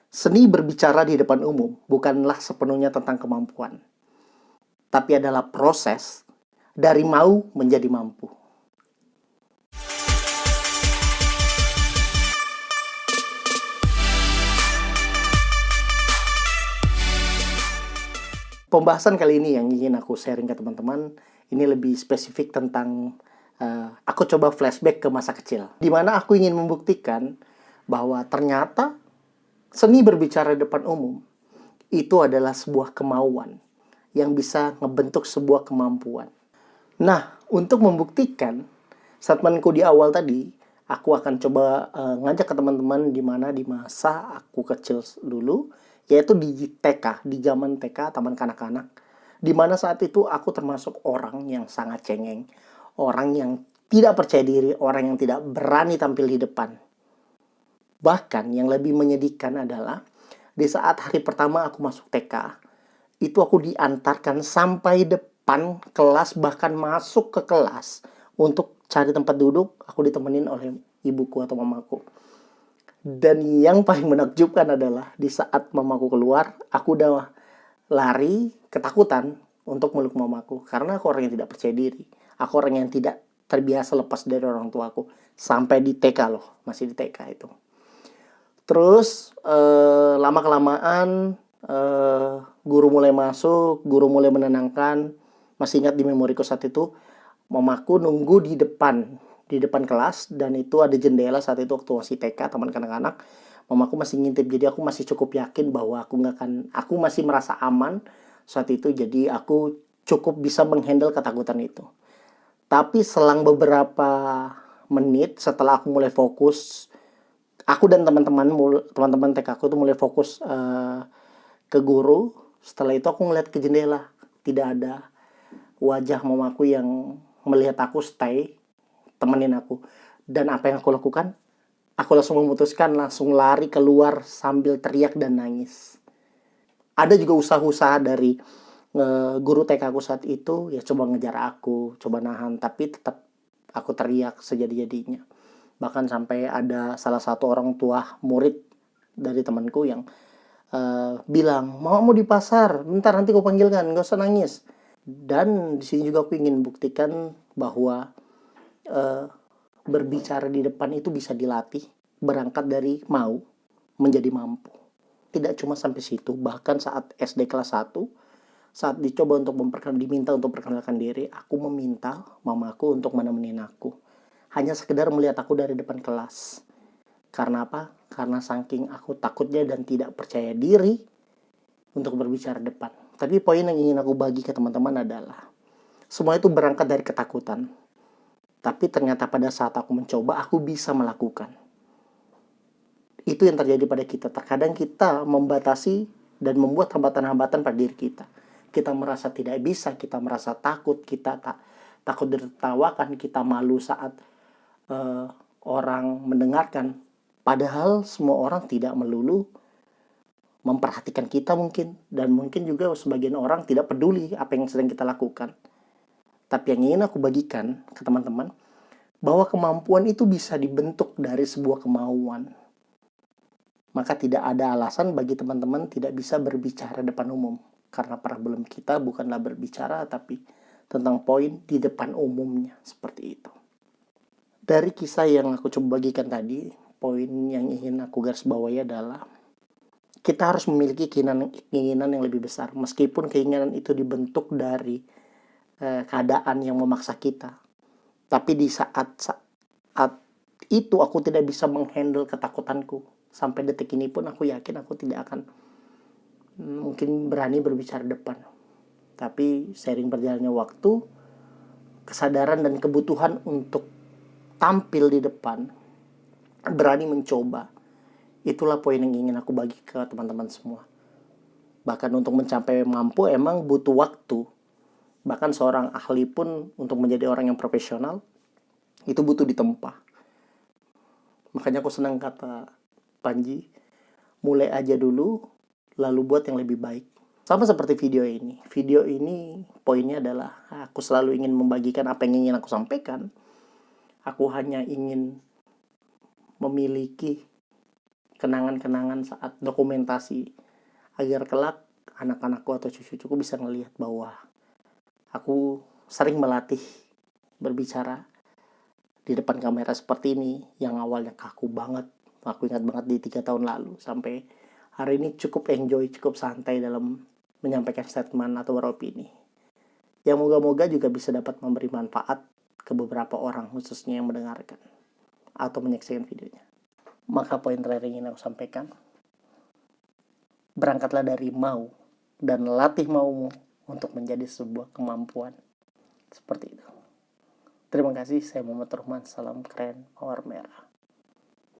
Seni berbicara di depan umum bukanlah sepenuhnya tentang kemampuan, tapi adalah proses dari mau menjadi mampu. Pembahasan kali ini yang ingin aku sharing ke teman-teman, ini lebih spesifik tentang aku coba flashback ke masa kecil, di mana aku ingin membuktikan bahwa ternyata seni berbicara di depan umum itu adalah sebuah kemauan yang bisa ngebentuk sebuah kemampuan. Nah, untuk membuktikan statementku di awal tadi, aku akan coba ngajak ke teman-teman di mana di masa aku kecil dulu, yaitu di TK, di zaman TK, taman kanak-kanak, di mana saat itu aku termasuk orang yang sangat cengeng, orang yang tidak percaya diri, orang yang tidak berani tampil di depan. Bahkan yang lebih menyedihkan adalah di saat hari pertama aku masuk TK, itu aku diantarkan sampai depan kelas, bahkan masuk ke kelas untuk cari tempat duduk. Aku ditemenin oleh ibuku atau mamaku. Dan yang paling menakjubkan adalah di saat mamaku keluar, aku udah lari ketakutan untuk meluk mamaku, karena aku orang yang tidak percaya diri, aku orang yang tidak terbiasa lepas dari orang tuaku. Sampai di TK loh, masih di TK itu. Terus lama kelamaan guru mulai masuk, guru mulai menenangkan. Masih ingat di memoriku saat itu, mamaku nunggu di depan kelas, dan itu ada jendela saat itu waktu masih TK, taman kanak-kanak. Mamaku masih ngintip, jadi aku masih cukup yakin bahwa aku masih merasa aman saat itu, jadi aku cukup bisa menghandle ketakutan itu. Tapi selang beberapa menit setelah aku mulai fokus, aku dan teman-teman TK aku tuh mulai fokus ke guru. Setelah itu aku ngeliat ke jendela, tidak ada wajah mamaku yang melihat aku stay temenin aku. Dan apa yang aku lakukan, aku langsung memutuskan langsung lari keluar sambil teriak dan nangis. Ada juga usaha-usaha dari guru TK aku saat itu, ya coba ngejar aku, coba nahan, tapi tetap aku teriak sejadi-jadinya. Bahkan sampai ada salah satu orang tua murid dari temanku yang bilang, mau di pasar, bentar nanti aku panggilkan, gak usah nangis. Dan di sini juga aku ingin buktikan bahwa berbicara di depan itu bisa dilatih, berangkat dari mau menjadi mampu. Tidak cuma sampai situ, bahkan saat SD kelas 1, saat diminta untuk memperkenalkan diri, aku meminta mamaku untuk menemenin aku. Hanya sekedar melihat aku dari depan kelas. Karena apa? Karena saking aku takutnya dan tidak percaya diri untuk berbicara depan. Tapi poin yang ingin aku bagi ke teman-teman adalah, semua itu berangkat dari ketakutan. Tapi ternyata pada saat aku mencoba, aku bisa melakukan. Itu yang terjadi pada kita. Terkadang kita membatasi dan membuat hambatan-hambatan pada diri kita. Kita merasa tidak bisa, kita merasa takut, kita takut ditertawakan, kita malu saat orang mendengarkan. Padahal semua orang tidak melulu memperhatikan kita mungkin. Dan mungkin juga sebagian orang tidak peduli apa yang sedang kita lakukan. Tapi yang ingin aku bagikan ke teman-teman, bahwa kemampuan itu bisa dibentuk dari sebuah kemauan. Maka tidak ada alasan bagi teman-teman tidak bisa berbicara depan umum. Karena problem kita bukanlah berbicara, tapi tentang poin di depan umumnya. Seperti itu. Dari kisah yang aku coba bagikan tadi, poin yang ingin aku garis bawahi adalah, kita harus memiliki keinginan yang lebih besar. Meskipun keinginan itu dibentuk dari keadaan yang memaksa kita. Tapi di saat itu aku tidak bisa menghandle ketakutanku. Sampai detik ini pun aku yakin aku tidak akan mungkin berani berbicara depan. Tapi seiring berjalannya waktu, kesadaran dan kebutuhan untuk tampil di depan, berani mencoba, itulah poin yang ingin aku bagi ke teman-teman semua. Bahkan untuk mencapai mampu emang butuh waktu. Bahkan seorang ahli pun untuk menjadi orang yang profesional itu butuh ditempa. Makanya aku senang kata Panji, mulai aja dulu, lalu buat yang lebih baik. Sama seperti video ini. Video ini poinnya adalah, aku selalu ingin membagikan apa yang ingin aku sampaikan. Aku hanya ingin memiliki kenangan-kenangan saat dokumentasi, agar kelak anak-anakku atau cucu-cucuku bisa ngelihat bahwa aku sering melatih berbicara di depan kamera seperti ini, yang awalnya kaku banget. Aku ingat banget di 3 tahun lalu, sampai hari ini cukup enjoy, cukup santai dalam menyampaikan statement atau beropini. Yang moga-moga juga bisa dapat memberi manfaat ke beberapa orang, khususnya yang mendengarkan atau menyaksikan videonya. Maka poin terakhir yang ingin aku sampaikan, berangkatlah dari mau dan latih maumu untuk menjadi sebuah kemampuan. Seperti itu. Terima kasih, saya Muhammad Ruhman. Salam keren, mawar merah.